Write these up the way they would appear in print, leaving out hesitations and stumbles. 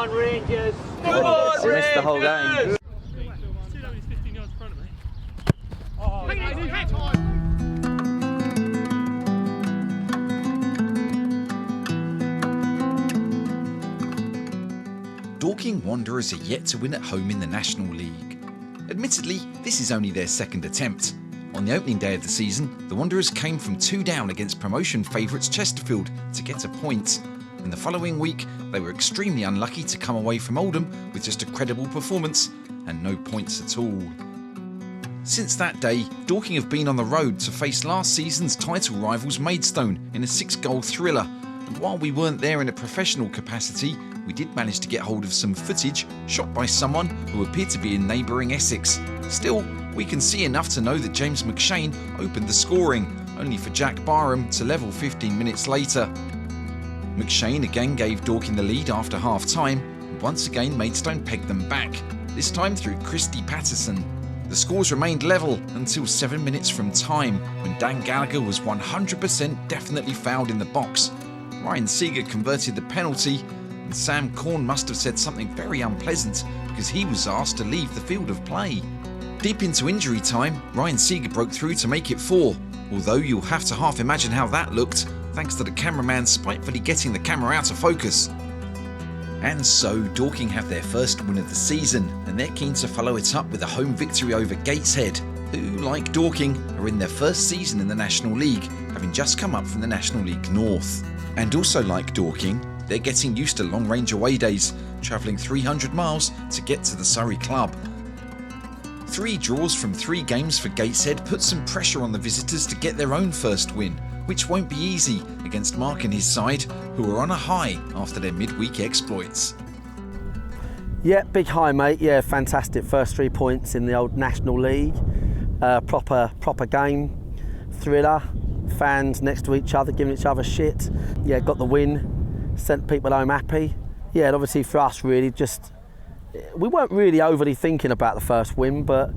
on, Rangers! Come I on, missed the whole game. Dorking Wanderers are yet to win at home in the National League. Admittedly, this is only their second attempt. On the opening day of the season, the Wanderers came from 2 down against promotion favourites Chesterfield to get a point. In the following week, they were extremely unlucky to come away from Oldham with just a credible performance and no points at all. Since that day, Dorking have been on the road to face last season's title rivals Maidstone in a 6-goal thriller. And while we weren't there in a professional capacity, we did manage to get hold of some footage shot by someone who appeared to be in neighbouring Essex. Still, we can see enough to know that James McShane opened the scoring, only for Jack Barham to level 15 minutes later. McShane again gave Dorking the lead after half-time, and once again Maidstone pegged them back, this time through Christy Patterson. The scores remained level until 7 minutes from time, when Dan Gallagher was 100% definitely fouled in the box. Ryan Seeger converted the penalty, and Sam Corn must have said something very unpleasant because he was asked to leave the field of play. Deep into injury time, Ryan Seeger broke through to make it 4, although you'll have to half imagine how that looked, thanks to the cameraman spitefully getting the camera out of focus. And so, Dorking have their first win of the season, and they're keen to follow it up with a home victory over Gateshead, who, like Dorking, are in their first season in the National League, having just come up from the National League North. And also like Dorking, they're getting used to long-range away days, travelling 300 miles to get to the Surrey club. 3 draws from 3 games for Gateshead put some pressure on the visitors to get their own first win, which won't be easy against Marc and his side, who are on a high after their midweek exploits. Yeah, big high, mate. Yeah, fantastic. First 3 points in the old National League. Proper game. Thriller. Fans next to each other, giving each other shit. Yeah, got the win. Sent people home happy. Yeah, and obviously for us, really, we weren't really overly thinking about the first win, but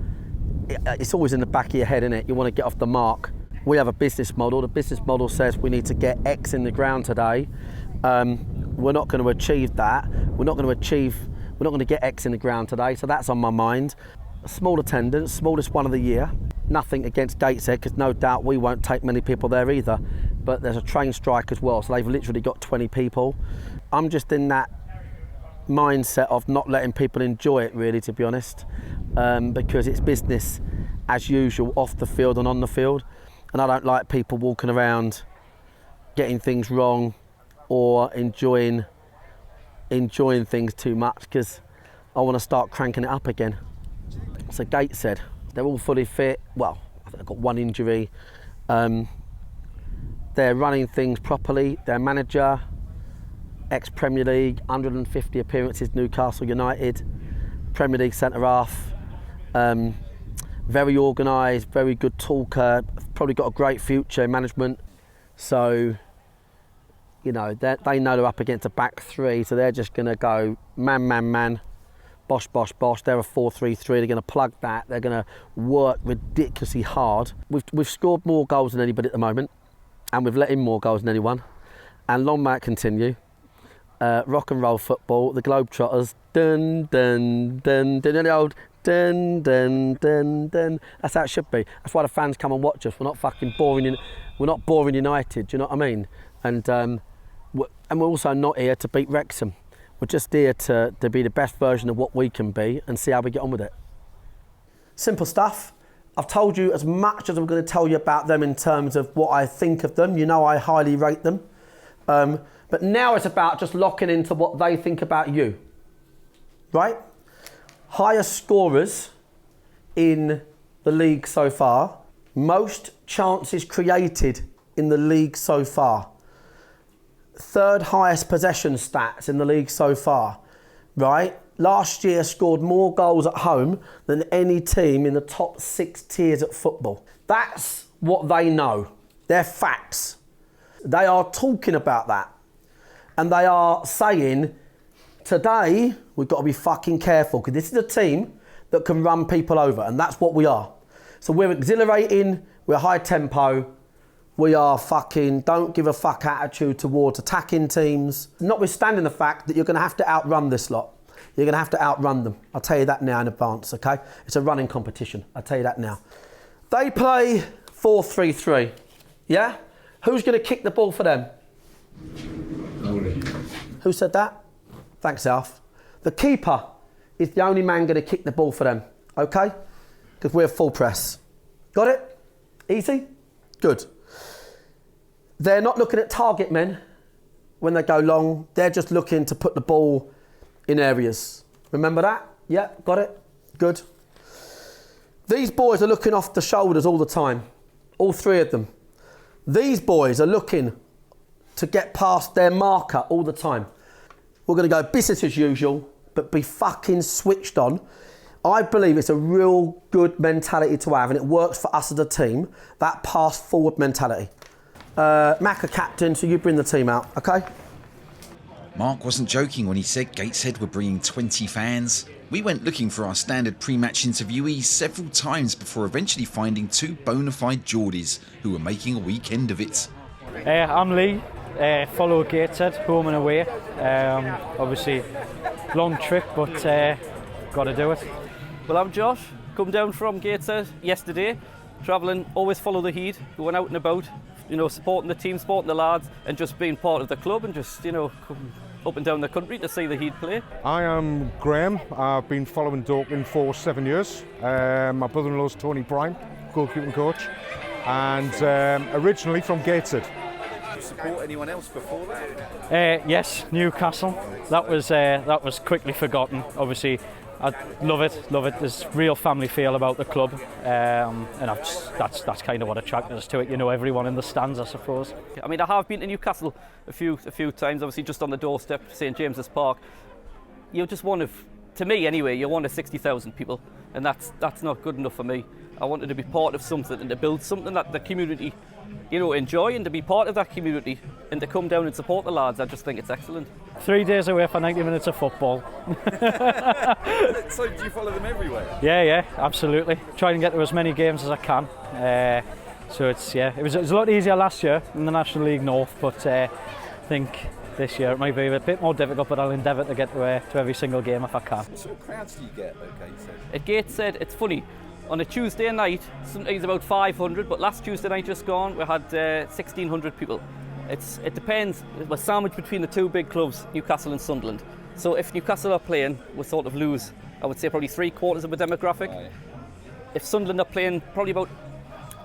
it's always in the back of your head, isn't it? You want to get off the mark. We have a business model. The business model says we need to get X in the ground today. We're not going to achieve that. We're not going to get X in the ground today, so that's on my mind. A small attendance, smallest one of the year. Nothing against Gateshead, because no doubt we won't take many people there either. But there's a train strike as well, so they've literally got 20 people. I'm just in that mindset of not letting people enjoy it, really, to be honest, because it's business as usual, off the field and on the field. And I don't like people walking around getting things wrong or enjoying things too much, because I want to start cranking it up again. So Gateshead, they're all fully fit. Well, I think they've got 1 injury. They're running things properly. Their manager, ex-Premier League, 150 appearances, Newcastle United, Premier League centre-half. Very organised, very good talker, probably got a great future in management. So, you know, they know they're up against a back 3, so they're just going to go man, bosh. They're a 4-3-3, they're going to plug that, they're going to work ridiculously hard. We've scored more goals than anybody at the moment, and we've let in more goals than anyone. And long may it continue. Rock and roll football, the Globetrotters, dun, the old dun. That's how it should be. That's why the fans come and watch us. We're not fucking boring. We're not boring United. Do you know what I mean? And we're also not here to beat Wrexham. We're just here to be the best version of what we can be and see how we get on with it. Simple stuff. I've told you as much as I'm going to tell you about them in terms of what I think of them. You know I highly rate them. But now it's about just locking into what they think about you. Right? Highest scorers in the league so far. Most chances created in the league so far. 3rd highest possession stats in the league so far. Right? Last year scored more goals at home than any team in the top 6 tiers at football. That's what they know. They're facts. They are talking about that. And they are saying, today, we've got to be fucking careful, because this is a team that can run people over, and that's what we are. So we're exhilarating, we're high tempo, We are fucking don't give a fuck attitude towards attacking teams, notwithstanding the fact that you're going to have to outrun this lot. You're going to have to outrun them. I'll tell you that now in advance, okay? It's a running competition. I'll tell you that now. They play 4-3-3, yeah? Who's going to kick the ball for them? Who said that? Thanks, Alf. The keeper is the only man going to kick the ball for them, okay? Because we're full press. Got it? Easy? Good. They're not looking at target men when they go long. They're just looking to put the ball in areas. Remember that? Yeah, got it? Good. These boys are looking off the shoulders all the time. All three of them. These boys are looking to get past their marker all the time. We're going to go business as usual, but be fucking switched on. I believe it's a real good mentality to have, and it works for us as a team, that pass-forward mentality. Mac, a captain, so you bring the team out, okay? Marc wasn't joking when he said Gateshead were bringing 20 fans. We went looking for our standard pre-match interviewees several times before eventually finding two bona fide Geordies who were making a weekend of it. I'm Lee, follow Gateshead, home and away. Obviously, long trip, but got to do it. Well, I'm Josh, come down from Gateshead yesterday, travelling, always follow the heat, going out and about, you know, supporting the team, supporting the lads, and just being part of the club and just, you know, come up and down the country to see the Heat play. I am Graham. I've been following Dorking for 7 years. My brother-in-law's Tony Prime, goalkeeping coach, and originally from Gateshead. Did you support anyone else before that? Yes, Newcastle. That was quickly forgotten. Obviously, I love it. There's real family feel about the club, and that's kind of what attracted us to it. You know, everyone in the stands, I suppose. I mean, I have been to Newcastle a few times, obviously just on the doorstep, St James's Park. You're just one of, to me anyway, you're one of 60,000 people, and that's not good enough for me. I wanted to be part of something and to build something that the community, you know, enjoy, and to be part of that community and to come down and support the lads. I just think it's excellent. 3 days away for 90 minutes of football. So do you follow them everywhere? Yeah, absolutely. Try and get to as many games as I can. So it was a lot easier last year in the National League North, but I think this year it might be a bit more difficult, but I'll endeavour to get to every single game if I can. What sort of crowds do you get at Gateshead? At Gateshead, it's funny. On a Tuesday night, sometimes about 500, but last Tuesday night just gone, we had 1,600 people. It depends. We're sandwiched between the two big clubs, Newcastle and Sunderland. So if Newcastle are playing, we'll sort of lose, I would say, probably 3/4 of the demographic. Right. If Sunderland are playing, probably about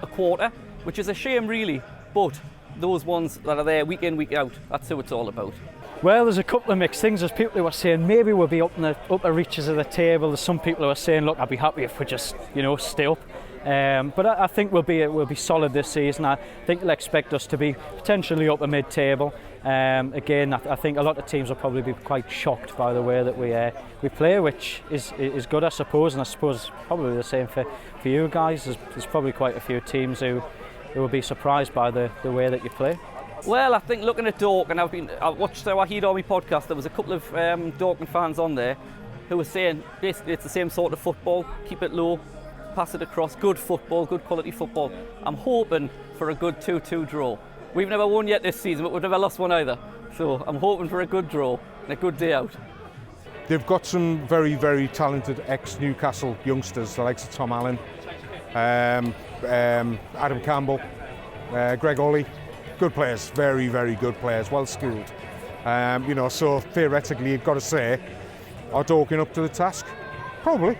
a quarter, which is a shame really, but those ones that are there week in, week out, that's who it's all about. Well, there's a couple of mixed things. There's people who are saying maybe we'll be up in the upper reaches of the table. There's some people who are saying, look, I'd be happy if we just, you know, stay up. But I think we'll be solid this season. I think they'll expect us to be potentially up a mid-table. Again, I think a lot of teams will probably be quite shocked by the way that we play, which is good, I suppose. And I suppose probably the same for you guys. There's probably quite a few teams who will be surprised by the way that you play. Well, I think looking at Dorking, I watched our Heat Army podcast. There was a couple of Dorking fans on there who were saying basically it's the same sort of football. Keep it low, pass it across. Good football, good quality football. I'm hoping for a good 2-2 draw. We've never won yet this season, but we've never lost one either. So I'm hoping for a good draw and a good day out. They've got some very, very talented ex-Newcastle youngsters, the likes of Tom Allen, Adam Campbell, Greg Ollie. Good players, very, very good players, well skilled. You know, so theoretically, you've got to say, are Dorking up to the task? Probably.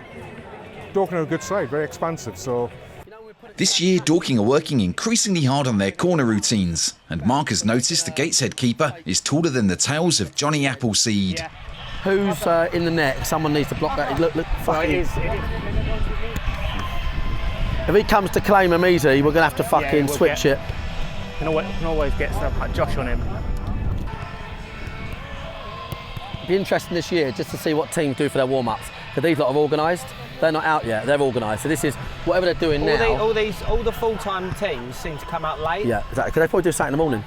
Dorking are a good side, very expansive. So. This year, Dorking are working increasingly hard on their corner routines, and Marc has noticed the Gateshead keeper is taller than the tails of Johnny Appleseed. Yeah. Who's in the net? Someone needs to block that. Look, fucking. If he comes to claim him easy, we're going to have to fucking switch it. Can always get stuff like Josh on him. It'd be interesting this year just to see what teams do for their warm-ups. Because these lot are organised. They're not out yet. They're organised. So this is whatever they're doing now. All the full-time teams seem to come out late. Yeah, exactly. Because they probably do something in the morning.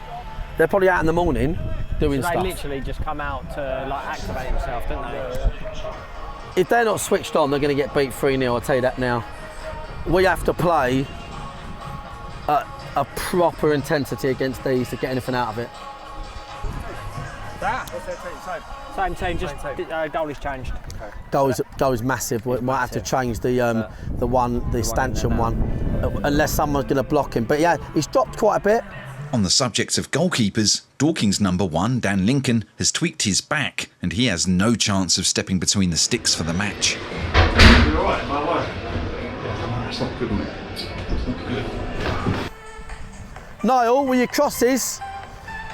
They're probably out in the morning doing so stuff. They literally just come out to like activate themselves, don't they? If they're not switched on, they're going to get beat 3-0. I'll tell you that now. We have to play at a proper intensity against these to get anything out of it. Same team, just goalie's changed. Goal is massive. We might have to change the stanchion one, unless someone's going to block him. But yeah, he's dropped quite a bit. On the subject of goalkeepers, Dorking's number 1, Dan Lincoln, has tweaked his back and he has no chance of stepping between the sticks for the match. You're all right, am I all right? It's not good, mate. It's not good. Niall, with your crosses,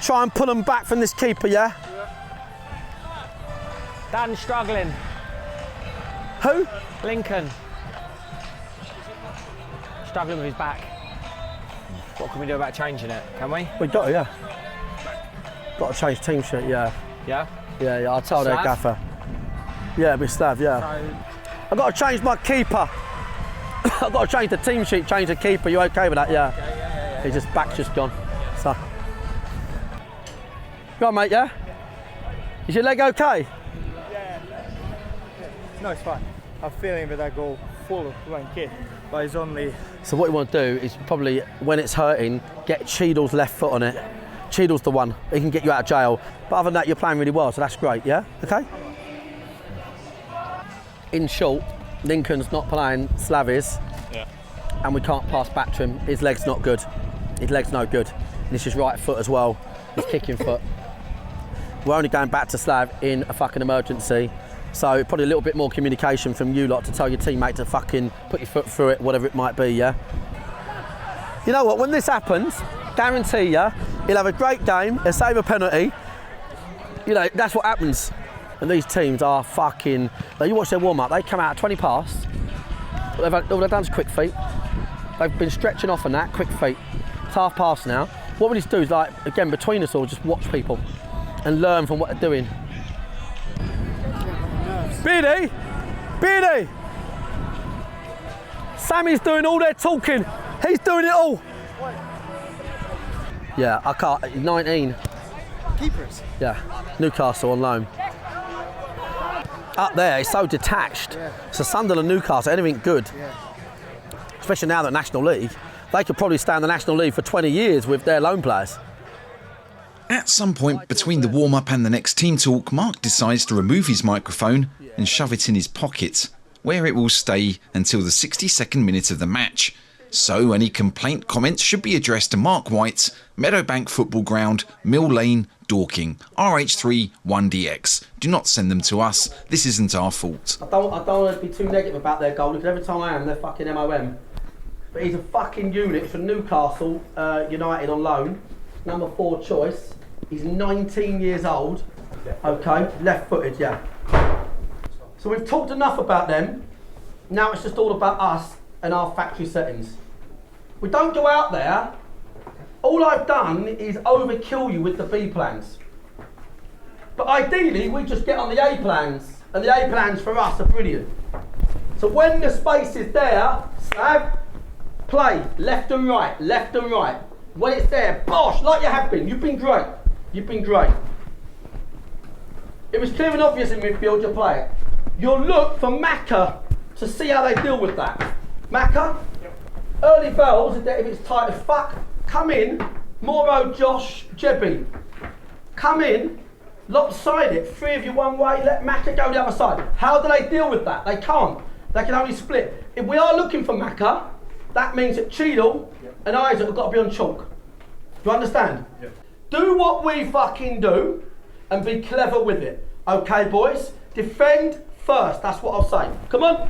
try and pull them back from this keeper, yeah? Dan's struggling. Who? Lincoln. Struggling with his back. What can we do about changing it? Can we? We got to, yeah. Got to change team sheet, yeah. Yeah? Yeah, I'll tell their gaffer. Yeah, be Slav, yeah. I've got to change my keeper. I've got to change the team sheet, change the keeper. You okay with that? Yeah. Yeah. He's just back's just gone. So. Go on, mate, yeah? Is your leg okay? No, it's fine. I'm feeling that I go full one kick, but it's only... So what you want to do is probably, when it's hurting, get Cheadle's left foot on it. Cheadle's the one. He can get you out of jail. But other than that, you're playing really well, so that's great, yeah? Okay? In short, Lincoln's not playing, Slav is. Yeah. And we can't pass back to him. His leg's not good. His leg's no good. And it's his right foot as well. His kicking foot. We're only going back to Slav in a fucking emergency. So probably a little bit more communication from you lot to tell your teammate to fucking put your foot through it, whatever it might be, yeah? You know what, when this happens, guarantee you, he'll have a great game, he'll save a penalty. You know, that's what happens. And these teams are fucking... Now you watch their warm-up, they come out at 20 past, all they've done is quick feet. They've been stretching off on that, quick feet. It's half past now. What we need to do is, like, again, between us all, just watch people and learn from what they're doing. Beardy! Sammy's doing all their talking. He's doing it all. Yeah, I can't. 19. Keepers? Yeah, Newcastle on loan. Up there, it's so detached. Yeah. So Sunderland, Newcastle, anything good. Yeah. Especially now that National League, they could probably stay in the National League for 20 years with their loan players. At some point between the warm-up and the next team talk, Marc decides to remove his microphone and shove it in his pocket, where it will stay until the 62nd minute of the match. So any complaint comments should be addressed to Mark White, Meadowbank Football Ground, Mill Lane, Dorking, RH3 1DX. Do not send them to us. This isn't our fault. I don't want to be too negative about their goal, because every time I am, they're fucking MOM. But he's a fucking unit for Newcastle United on loan. Number 4 choice. He's 19 years old. Okay, left-footed, yeah. So we've talked enough about them. Now it's just all about us and our factory settings. We don't go out there. All I've done is overkill you with the B plans. But ideally, we just get on the A plans. And the A plans for us are brilliant. So when the space is there, Slav, play left and right, left and right. When it's there, bosh, like you have been. You've been great. You've been great. It was clear and obvious in midfield, you play it. You'll look for Macca to see how they deal with that. Macca, early bells, if it's tight as fuck, come in, Moro, Josh, Jebby. Come in, lopside it, 3 of you one way, let Macca go the other side. How do they deal with that? They can't. They can only split. If we are looking for Macca, that means that Cheadle and Isaac have got to be on chalk. Do you understand? Yeah. Do what we fucking do and be clever with it. Okay, boys? Defend first. That's what I'll say. Come on.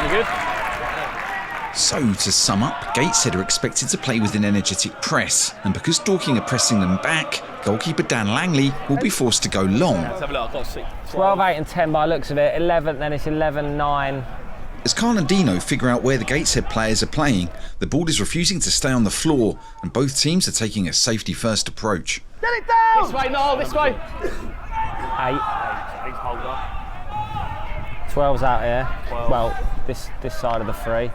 You good? So, to sum up, Gateshead are expected to play with an energetic press, and because Dorking are pressing them back, goalkeeper Dan Langley will be forced to go long. Let's have a look. I've got 12, 8 and 10 by the looks of it. 11, then it's 11, 9. As Carl and Dino figure out where the Gateshead players are playing, the ball is refusing to stay on the floor, and both teams are taking a safety-first approach. Get it down! This way, no, this way. 8. 12's out here. 12. Well, this side of the 3.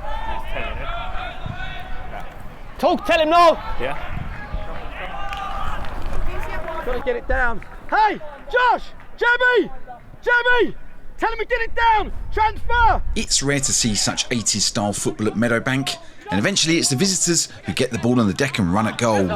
Talk, tell him no! Yeah. Got to get it down. Hey, Josh! Jebby! Tell him to get it down! Transfer! It's rare to see such 80s style football at Meadowbank, and eventually it's the visitors who get the ball on the deck and run at goal.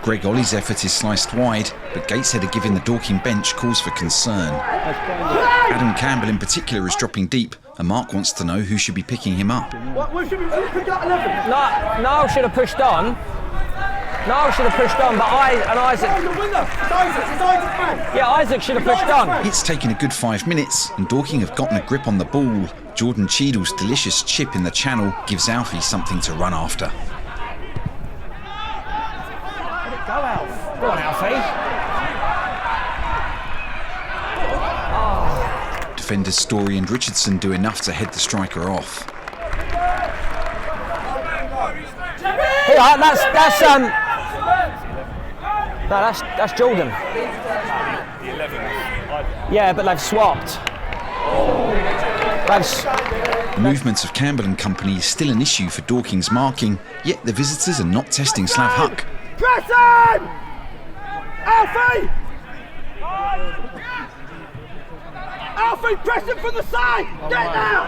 Greg Ollie's effort is sliced wide, but Gateshead are giving the Dorking bench cause for concern. Adam Campbell in particular is dropping deep, and Marc wants to know who should be picking him up. What should we pick up 11? No, should have pushed on. No, should have pushed on, but Isaac. Yeah, Isaac should have pushed on. It's taken a good 5 minutes, and Dorking have gotten a grip on the ball. Jordan Cheadle's delicious chip in the channel gives Alfie something to run after. Go, Alf. Go on, Alfie. Defenders Story and Richardson do enough to head the striker off. Here, that's Jordan. Yeah, but they've swapped. The movement of Campbell and company is still an issue for Dorking's marking, yet the visitors are not testing Slav Huck. Press him! Alfie! Alfie, press him from the side! Get now!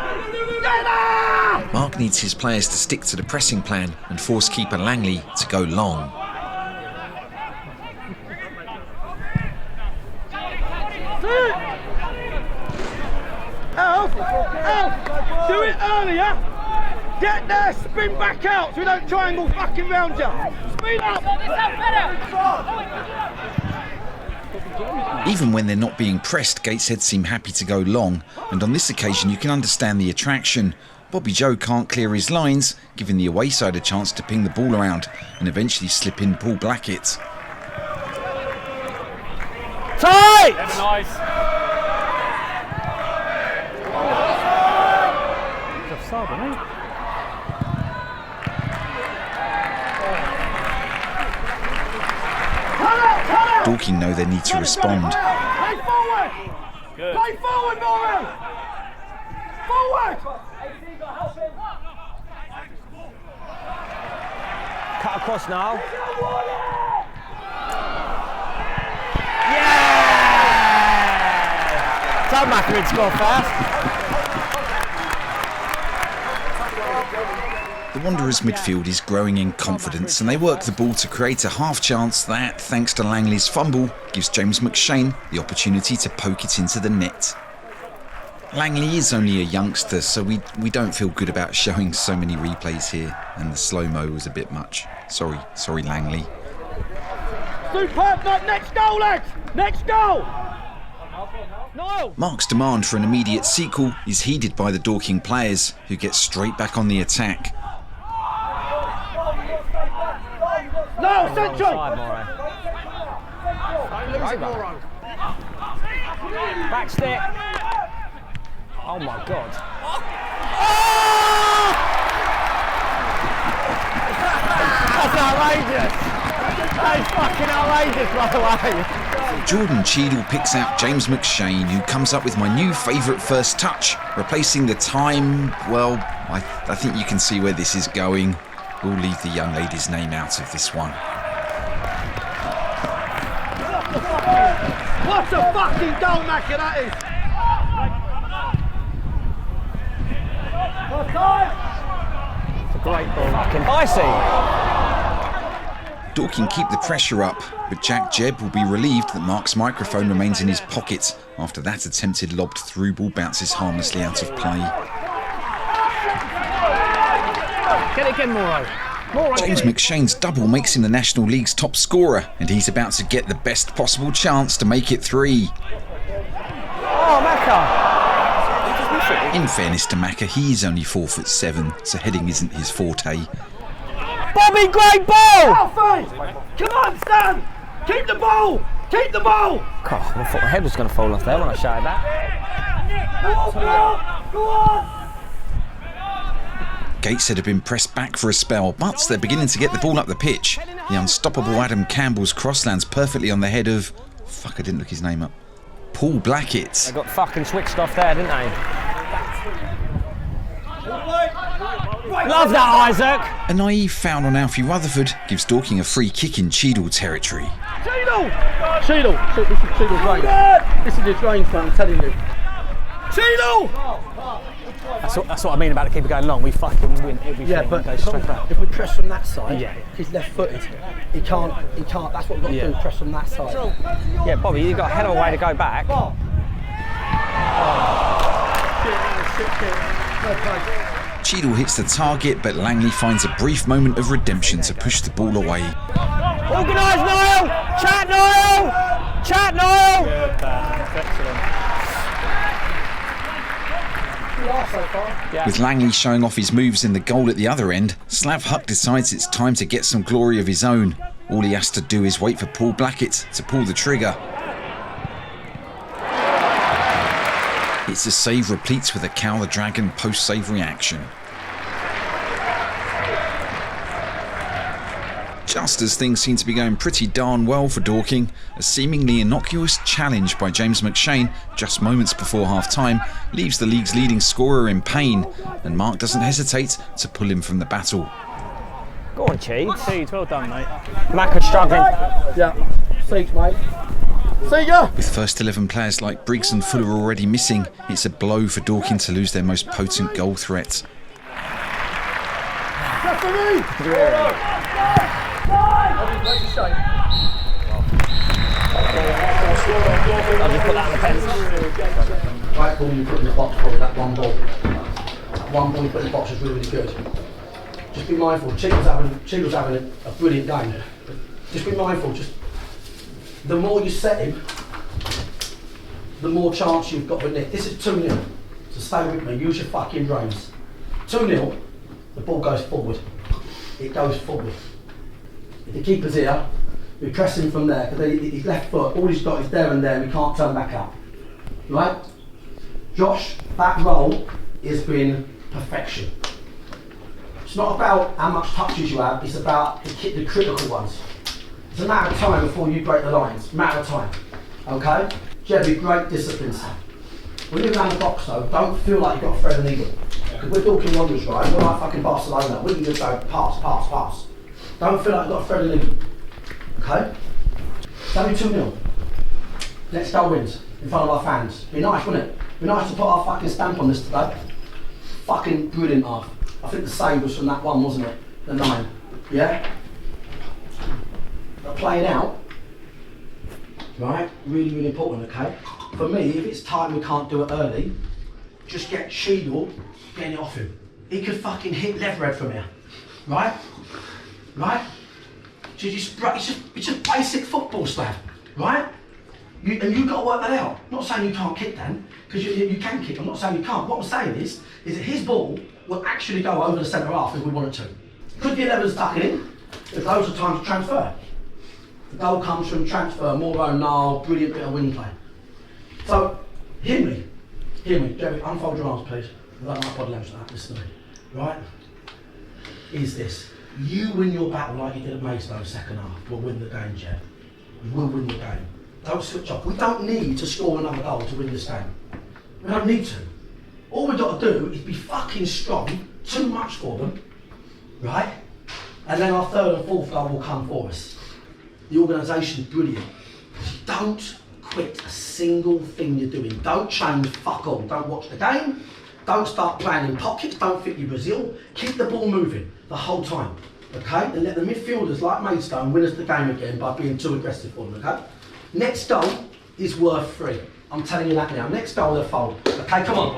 Get now! Marc needs his players to stick to the pressing plan and force keeper Langley to go long. Alf! Do it earlier! Get there, spin back out so we don't triangle fucking round you! Speed up! Even when they're not being pressed, Gateshead seem happy to go long, and on this occasion you can understand the attraction. Bobby Joe can't clear his lines, giving the away side a chance to ping the ball around and eventually slip in Paul Blackett. Tight! Nice. Dorking know they need to respond. Play forward! Good. Play forward, Maury! Forward! Cut across now. Yeah! Tell Macri to score fast. The Wanderers' midfield is growing in confidence and they work the ball to create a half chance that, thanks to Langley's fumble, gives James McShane the opportunity to poke it into the net. Langley is only a youngster, so we don't feel good about showing so many replays here, and the slow-mo was a bit much. Sorry Langley. Superb! Next goal, lads! Next goal! No! Marc's demand for an immediate sequel is heeded by the Dorking players, who get straight back on the attack. No, central! Back stick. Oh my God. That's outrageous. That is fucking outrageous, by the way. Jordan Cheadle picks out James McShane, who comes up with my new favourite first touch, replacing the time. Well, I think you can see where this is going. We'll leave the young lady's name out of this one. What a fucking goal, Macca, that is! It's a great ball. Fucking icy. Dorking keep the pressure up, but Jack Jebb will be relieved that Marc's microphone remains in his pocket after that attempted lobbed through ball bounces harmlessly out of play. Get it again, Moro. James McShane's double makes him the National League's top scorer, and he's about to get the best possible chance to make it 3. Oh, Macca! In fairness to Macca, he's only 4'7", so heading isn't his forte. Bobby, great ball! Alfie! Come on, Stan! Keep the ball! Keep the ball! God, I thought my head was going to fall off there when I shouted that. Go on! Go on! Gateshead have been pressed back for a spell, but they're beginning to get the ball up the pitch. The unstoppable Adam Campbell's cross lands perfectly on the head of... Fuck, I didn't look his name up. Paul Blackett. They got fucking switched off there, didn't they? Love that, Isaac! A naive foul on Alfie Rutherford gives Dorking a free kick in Cheadle territory. Cheadle! This is Cheadle's range. This is his range, man, I'm telling you. Cheadle! That's what I mean about the keeper going long. We fucking win everything. Yeah, but goes straight back. if we press from that side, Yeah. he's left-footed. He can't. That's what we've got to do. Press from that side. Yeah, Bobby, you've got a hell of a way to go back. Cheadle hits the target, but Langley finds a brief moment of redemption to push the ball away. Organise, Niall! Chat, Niall! Chat, Niall! Good, that's excellent. With Langley showing off his moves in the goal at the other end, Slav Huck decides it's time to get some glory of his own. All he has to do is wait for Paul Blackett to pull the trigger. It's a save replete with a Cow the Dragon post-save reaction. Just as things seem to be going pretty darn well for Dorking, a seemingly innocuous challenge by James McShane just moments before half-time leaves the league's leading scorer in pain, and Marc doesn't hesitate to pull him from the battle. Go on, Cheats. Cheats, well done, mate. Mac is struggling. Yeah. Thanks, mate. See ya! With first 11 players like Briggs and Fuller already missing, it's a blow for Dorking to lose their most potent goal threat. I'll just put that on the fence. Right ball you put in the box for that one ball. That one ball you put in the box was really, really good. Just be mindful. Cheadle's having a brilliant game. But just be mindful. Just the more you set him, the more chance you've got with Nick. This is 2-0. So stay with me. Use your fucking brains. 2-0. The ball goes forward. It goes forward. If the keeper's here, we press him from there because his left foot, all he's got is there and there. We can't turn back up. Right? Josh, that role has been perfection. It's not about how much touches you have, it's about the critical ones. It's a matter of time before you break the lines, matter of time. Okay? Jerry, great discipline, Sam. When you're around the box though, don't feel like you've got to thread a needle. Because we're Dorking Wanderers, right? We're like fucking Barcelona. We can just go pass, pass, pass. Don't feel like you've got to thread a needle. Okay? It's only 2-0. Let's go wins in front of our fans. Be nice, wouldn't it? Be nice to put our fucking stamp on this today. Fucking brilliant half. I think the save was from that one, wasn't it? The 9. Yeah? But playing out, right? Really, really important, okay? For me, if it's time we can't do it early, just get Cheadle getting it off him. He could fucking hit Leverhead from here. Right? Right? It's just basic football stuff, right? And you've got to work that out. I'm not saying you can't kick then, because you can kick. I'm not saying you can't. What I'm saying is that his ball will actually go over the centre half if we want it to. Could the 11s tuck it in? There's loads of times to transfer. The goal comes from transfer, Moro, Niall, brilliant bit of wing play. So, hear me, Jerry, unfold your arms please. I don't like body language like that, listen to me, right? Is this, you win your battle like you did at Maidstone second half, we'll win the game, Jeff. We will win the game. Don't switch off. We don't need to score another goal to win this game. We don't need to. All we've got to do is be fucking strong, too much for them, right? And then our third and fourth goal will come for us. The organisation is brilliant. Don't quit a single thing you're doing. Don't change fuck all. Don't watch the game. Don't start playing in pockets. Don't fit your Brazil. Keep the ball moving the whole time, okay? And let the midfielders like Maidstone win us the game again by being too aggressive for them, okay? Next goal is worth 3. I'm telling you that now. Next goal, they'll fold. Okay, come on.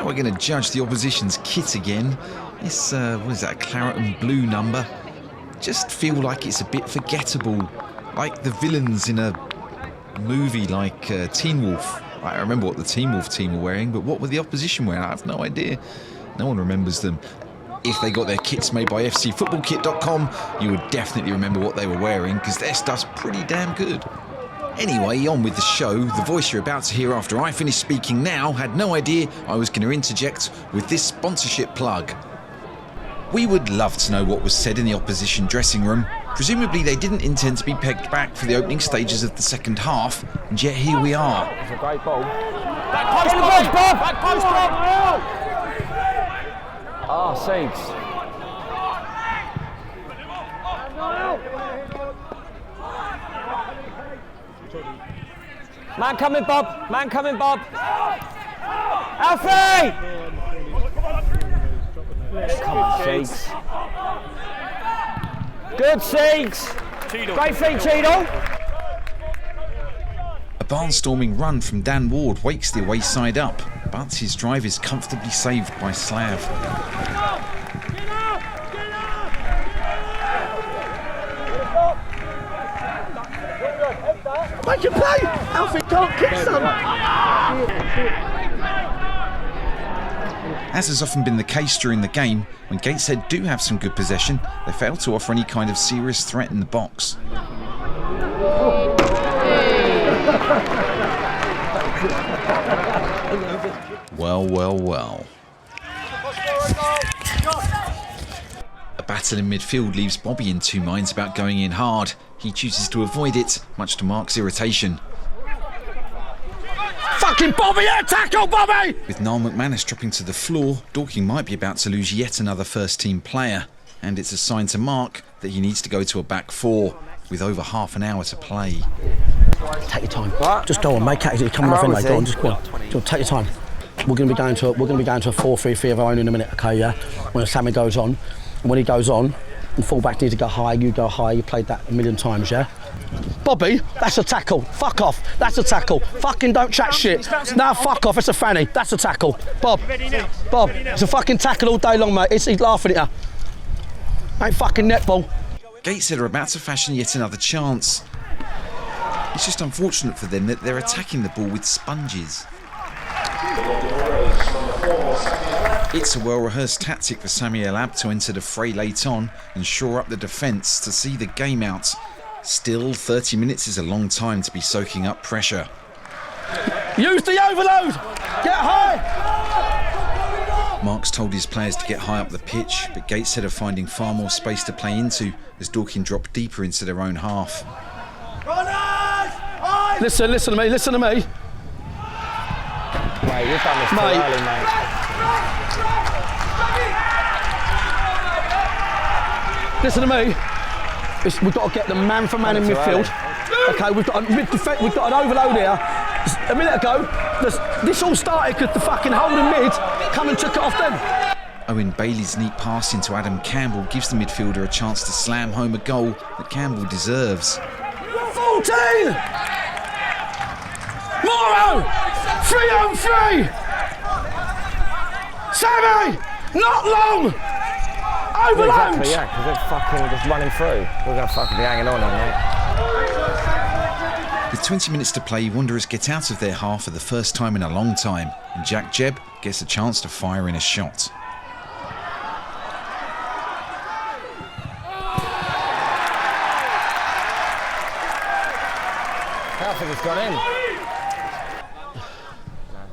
We're going to judge the opposition's kit again. It's, what is that, a claret and blue number? Just feel like it's a bit forgettable. Like the villains in a movie like Teen Wolf. I remember what the Teen Wolf team were wearing, but what were the opposition wearing? I have no idea. No one remembers them. If they got their kits made by fcfootballkit.com, you would definitely remember what they were wearing, because their stuff's pretty damn good. Anyway, on with the show. The voice you're about to hear after I finish speaking now had no idea I was going to interject with this sponsorship plug. We would love to know what was said in the opposition dressing room. Presumably they didn't intend to be pegged back for the opening stages of the second half, and yet here we are. It's a great ball. Back post, Bob! Back post, Bob! Ah, Seeds. Man coming, Bob! Man coming, Bob! Alfie! Come on, Seeds. Good, Seeds! Great feet, Cheadle! A barnstorming run from Dan Ward wakes the away side up, but his drive is comfortably saved by Slav. Make it play! Alfie can't kick some! As has often been the case during the game, when Gateshead do have some good possession, they fail to offer any kind of serious threat in the box. Well, well, well. A battle in midfield leaves Bobby in two minds about going in hard. He chooses to avoid it, much to Marc's irritation. Fucking Bobby, yeah, tackle Bobby! With Niall McManus dropping to the floor, Dorking might be about to lose yet another first-team player. And it's a sign to Marc that he needs to go to a back four, with over half an hour to play. Take your time. What? Just go on, mate. You're coming off anyway. Go on, just go on. Take your time. We're going to be going to a 4-3-3 of our own in a minute. Okay, yeah. When Sammy goes on, and when he goes on, and fullback needs to go high. You go high. You played that a million times, yeah. Bobby, that's a tackle. Fuck off. That's a tackle. Fucking don't chat shit. Nah, fuck off. It's a fanny. That's a tackle. Bob, it's a fucking tackle all day long, mate. He's laughing at you. Ain't fucking netball. Gateshead are about to fashion yet another chance. It's just unfortunate for them that they're attacking the ball with sponges. It's a well-rehearsed tactic for Samuel Ab to enter the fray late on and shore up the defence to see the game out. Still, 30 minutes is a long time to be soaking up pressure. Use the overload! Get high! Marc's told his players to get high up the pitch, but Gateshead are finding far more space to play into as Dorking drop deeper into their own half. Listen to me. Mate, you've done this too early, mate. Listen to me. We've got to get the man for man in midfield. Okay, we've got an overload here. A minute ago, this all started because the fucking holding mid come and took it off them. Owen Bailey's neat pass into Adam Campbell gives the midfielder a chance to slam home a goal that Campbell deserves. 14! Morrow! 3-on-3! Sammy! Not long! Overload! Exactly, yeah, because they're fucking just running through. We're going to fucking be hanging on, mate. With 20 minutes to play, Wanderers get out of their half for the first time in a long time, and Jack Jebb gets a chance to fire in a shot. I think it's gone in.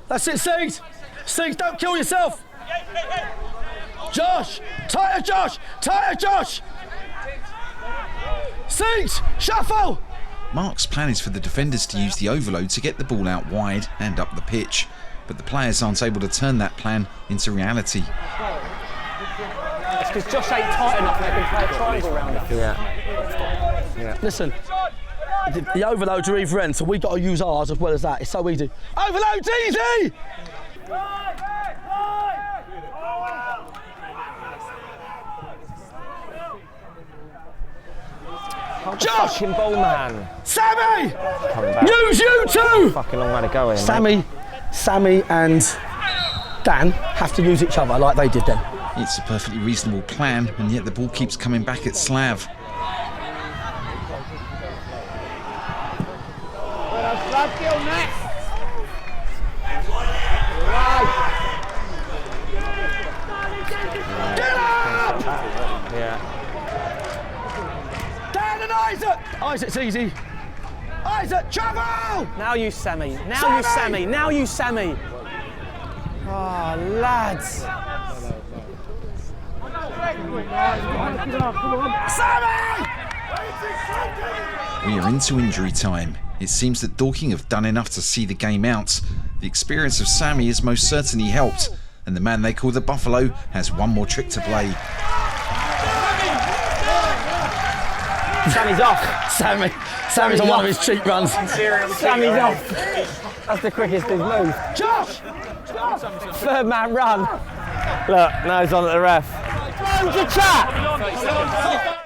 That's it, Sings! Sings, don't kill yourself! Josh! Tighter, Josh! Tighter, Josh! Sings! Shuffle! Marc's plan is for the defenders to use the overload to get the ball out wide and up the pitch, but the players aren't able to turn that plan into reality. It's because Josh ain't tight enough, they can play a triangle round us. Yeah. Listen, the overloads are either end, so we've got to use ours as well as that. It's so easy. Overload's easy! Josh! Fucking ball, man. Sammy! Use you too! Fucking long way to go here, Sammy and Dan have to use each other like they did then. It's a perfectly reasonable plan, and yet the ball keeps coming back at Slav. Isaac's easy. Isaac, travel! Now you semi. Now you semi. Now you semi. Oh, lads. We are into injury time. It seems that Dorking have done enough to see the game out. The experience of Sammy has most certainly helped, and the man they call the Buffalo has one more trick to play. Sammy's off. Sammy's on one of his cheap runs. Sammy's off. That's the quickest he's moved. Josh! Third man run. Look, now he's on at the ref.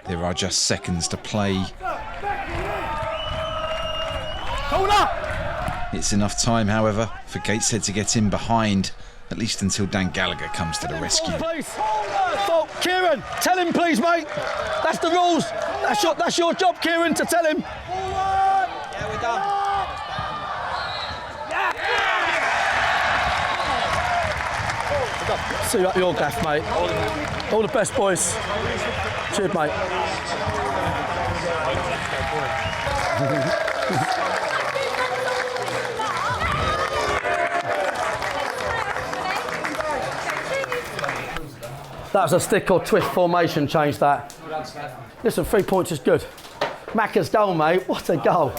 There are just seconds to play. Hold up! It's enough time, however, for Gateshead to get in behind, at least until Dan Gallagher comes to the rescue. Please. Oh, Kieran, tell him please, mate. That's the rules. That's your job, Kieran, to tell him. Yeah, we're done. See you at your gaff, mate. All the best, boys. Cheers, mate. That was a stick or twist formation change, that. Listen, 3 points is good. Macca's goal, mate. What a goal.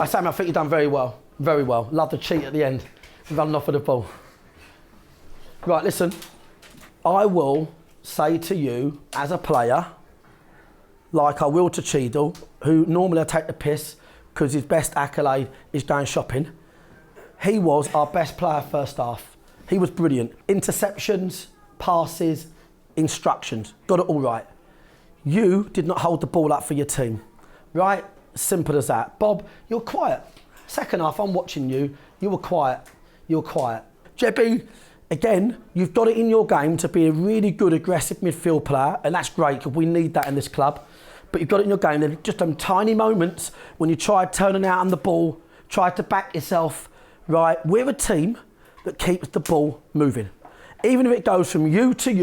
Sam, I think you've done very well. Very well. Love the cheat at the end. Running off with the ball. Right, listen. I will say to you, as a player, like I will to Cheadle, who normally I take the piss because his best accolade is going shopping. He was our best player first half. He was brilliant. Interceptions, passes, instructions. Got it all right. You did not hold the ball up for your team. Right? Simple as that. Bob, you're quiet. Second half, I'm watching you. You were quiet. You're quiet. Jebby, again, you've got it in your game to be a really good aggressive midfield player, and that's great because we need that in this club. But you've got it in your game. There's just them tiny moments when you tried turning out on the ball, tried to back yourself. Right, we're a team that keeps the ball moving. Even if it goes from you, 2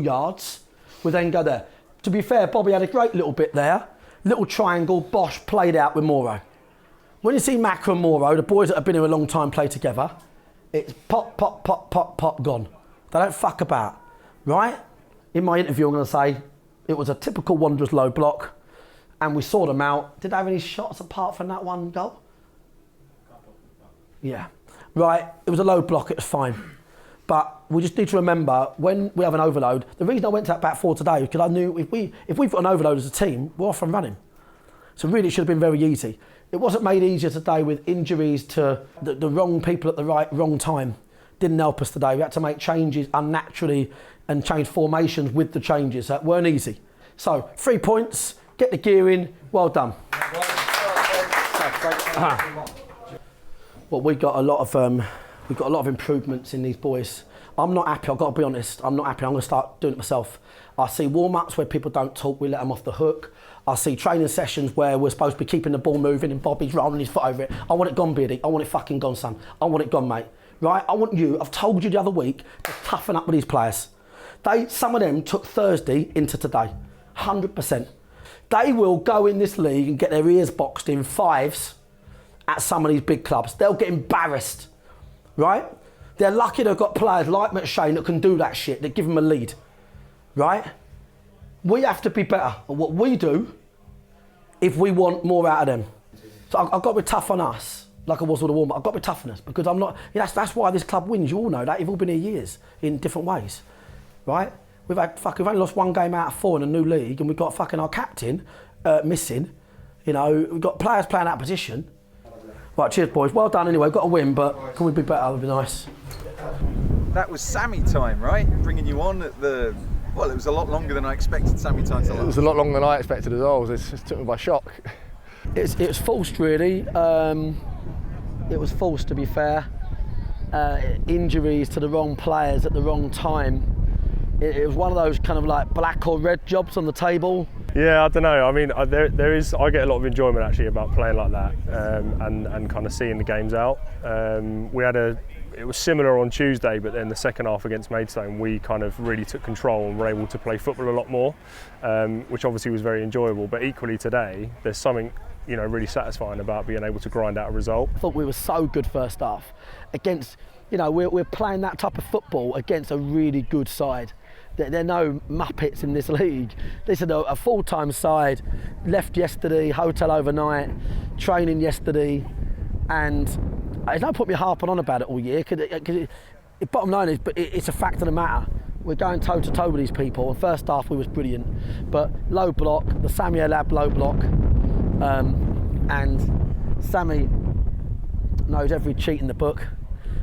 yards, we then go there. To be fair, Bobby had a great little bit there. Little triangle, Bosch played out with Moro. When you see Macca and Moro, the boys that have been here a long time play together, it's pop, pop, pop, pop, pop, gone. They don't fuck about, right? In my interview, I'm going to say it was a typical Wanderers low block, and we saw them out. Did they have any shots apart from that one goal? Yeah, right, it was a low block, it was fine. But we just need to remember, when we have an overload, the reason I went to that back four today, because I knew if we've got an overload as a team, we're off and running. So really it should have been very easy. It wasn't made easier today with injuries to the wrong people at the wrong time. Didn't help us today. We had to make changes unnaturally and change formations with the changes. That weren't easy. So 3 points, get the gear in, well done. Well, we've got a lot of improvements in these boys. I'm not happy. I've got to be honest. I'm not happy. I'm going to start doing it myself. I see warm-ups where people don't talk. We let them off the hook. I see training sessions where we're supposed to be keeping the ball moving and Bobby's rolling his foot over it. I want it gone, Beardy. I want it fucking gone, son. I want it gone, mate. Right? I want you. I've told you the other week to toughen up with these players. Some of them took Thursday into today. 100%. They will go in this league and get their ears boxed in fives at some of these big clubs. They'll get embarrassed, right? They're lucky they've got players like McShane that can do that shit, that give them a lead, right? We have to be better at what we do if we want more out of them. So I've got to be tough on us, like I was with the warm-up. I've got to be tough on us because I'm not. That's why this club wins. You all know that. You've all been here years in different ways, right? We've only lost 1 game out of 4 in a new league, and we've got fucking our captain missing. You know, we've got players playing out of position. Right, cheers, boys. Well done anyway. Got a win, but can we be better? That would be nice. That was Sammy time, right? Bringing you on at the. Well, it was a lot longer than I expected Sammy time to last. It was a lot longer than I expected as well. It just took me by shock. It was forced, really. It was forced, to be fair. Injuries to the wrong players at the wrong time. It was one of those kind of like black or red jobs on the table. Yeah, I don't know. I mean, I get a lot of enjoyment actually about playing like that and kind of seeing the games out. We had a it was similar on Tuesday, but then the second half against Maidstone, we kind of really took control and were able to play football a lot more, which obviously was very enjoyable. But equally today, there's something, you know, really satisfying about being able to grind out a result. I thought we were so good first half against, you know, we're playing that type of football against a really good side. There are no muppets in this league. This is a full-time side, left yesterday, hotel overnight, training yesterday, and there's no point me harping on about it all year, because bottom line is, but it's a fact of the matter. We're going toe-to-toe with these people, and first half we was brilliant. But low block, the Samuel Lab low block, and Sammy knows every cheat in the book,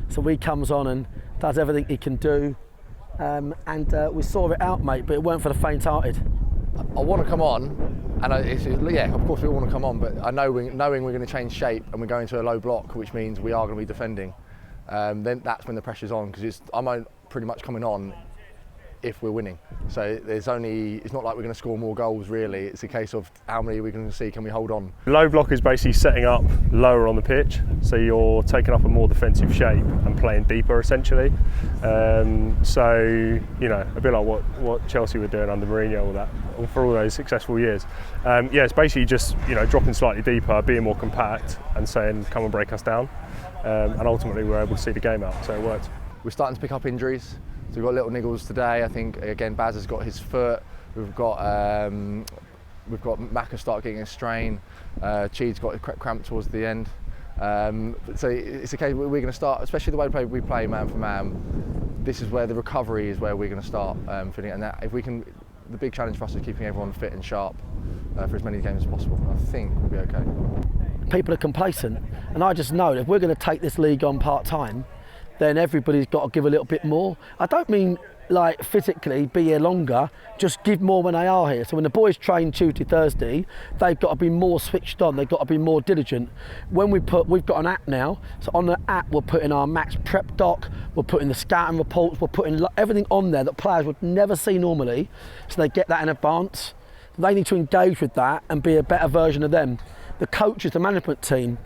so he comes on and does everything he can do. And we saw it out, mate, but it weren't for the faint-hearted. I want to come on, and yeah, of course we want to come on, but I know knowing we're going to change shape and we're going to a low block, which means we are going to be defending, then that's when the pressure's on, because I'm pretty much coming on if we're winning. So it's not like we're going to score more goals really, it's a case of how many we're going to see, can we hold on. Low block is basically setting up lower on the pitch, so you're taking up a more defensive shape and playing deeper essentially. So, you know, a bit like what Chelsea were doing under Mourinho, all that, for all those successful years. Yeah, it's basically just, you know, dropping slightly deeper, being more compact and saying, come and break us down. And ultimately we're able to see the game out, so it worked. We're starting to pick up injuries. So we've got little niggles today. I think again Baz has got his foot. We've got Mac start getting a strain. Cheed's got a cramp towards the end. So it's a case we're going to start, especially the way we play man for man. This is where the recovery is where we're going to start feeling it. And that, if we can, the big challenge for us is keeping everyone fit and sharp for as many games as possible. I think we'll be okay. People are complacent, and I just know that if we're going to take this league on part time, then everybody's got to give a little bit more. I don't mean like physically be here longer, just give more when they are here. So when the boys train Tuesday, Thursday, they've got to be more switched on, they've got to be more diligent. When we've got an app now, so on the app we're putting our max prep doc, we're putting the scouting reports, we're putting everything on there that players would never see normally, so they get that in advance. They need to engage with that and be a better version of them. The coaches, the management team,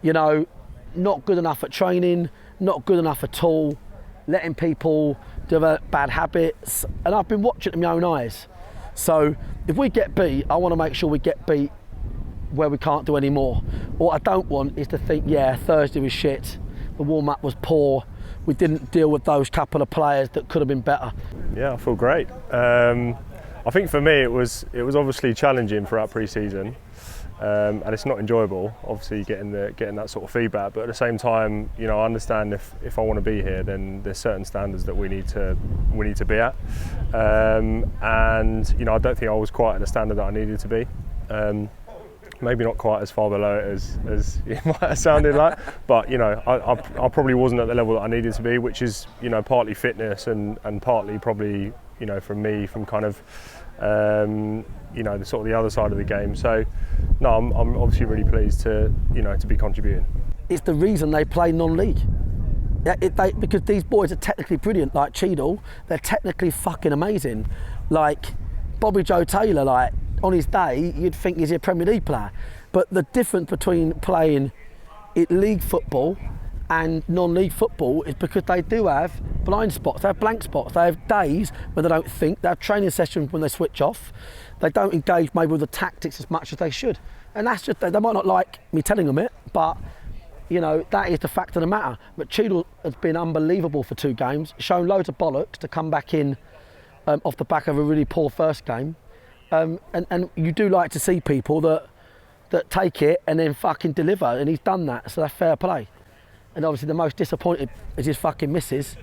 you know, not good enough at training, not good enough at all, letting people develop bad habits, and I've been watching it in my own eyes. So if we get beat, I want to make sure we get beat where we can't do any more. What I don't want is to think, yeah, Thursday was shit, the warm-up was poor, we didn't deal with those couple of players that could have been better. Yeah, I feel great. I think for me it was obviously challenging throughout pre-season. And it's not enjoyable, obviously getting that sort of feedback. But at the same time, you know, I understand if I want to be here, then there's certain standards that we need to be at. And you know, I don't think I was quite at the standard that I needed to be. Maybe not quite as far below it as it might have sounded like, but you know, I probably wasn't at the level that I needed to be, which is, you know, partly fitness and partly probably, you know, from kind of. You know, the sort of the other side of the game. So, no, I'm obviously really pleased to be contributing. It's the reason they play non-league. Because these boys are technically brilliant, like Cheadle, they're technically fucking amazing. Like Bobby Joe Taylor, like on his day, you'd think he's a Premier League player. But the difference between playing league football and non-league football is because they do have blind spots, they have blank spots, they have days when they don't think, they have training sessions when they switch off, they don't engage maybe with the tactics as much as they should. And that's just, they might not like me telling them it, but you know, that is the fact of the matter. But Cheadle has been unbelievable for 2 games, shown loads of bollocks to come back in off the back of a really poor first game. And you do like to see people that take it and then fucking deliver, and he's done that, so that's fair play. And obviously the most disappointed is his fucking missus,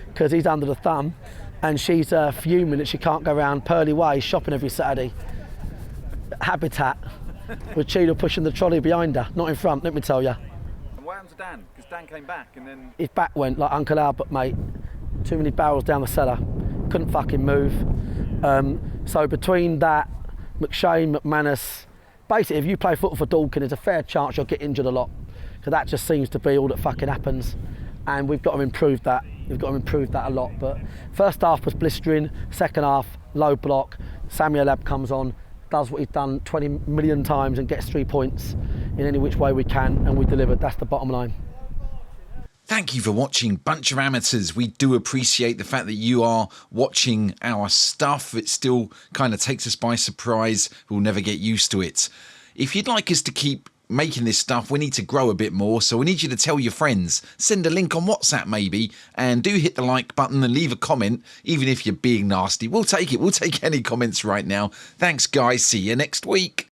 because he's under the thumb and she's fuming that she can't go around Purley Way shopping every Saturday. Habitat, with Cheadle pushing the trolley behind her, not in front, let me tell you. And what happened to Dan? Because Dan came back and then... His back went like Uncle Albert, mate. Too many barrels down the cellar. Couldn't fucking move. So between that, McShane, McManus, basically if you play football for Dorking, there's a fair chance you'll get injured a lot. Because that just seems to be all that fucking happens, and we've got to improve that. We've got to improve that a lot. But first half was blistering, second half low block. Samuel Lab comes on, does what he's done 20 million times and gets 3 points in any which way we can, and we delivered. That's the bottom line. Thank you for watching Bunch of Amateurs. We do appreciate the fact that you are watching our stuff. It still kind of takes us by surprise. We'll never get used to it. If you'd like us to keep making this stuff, we need to grow a bit more, so we need you to tell your friends. Send a link on WhatsApp maybe, and do hit the like button and leave a comment, even if you're being nasty. We'll take it. We'll take any comments right now. Thanks guys. See you next week.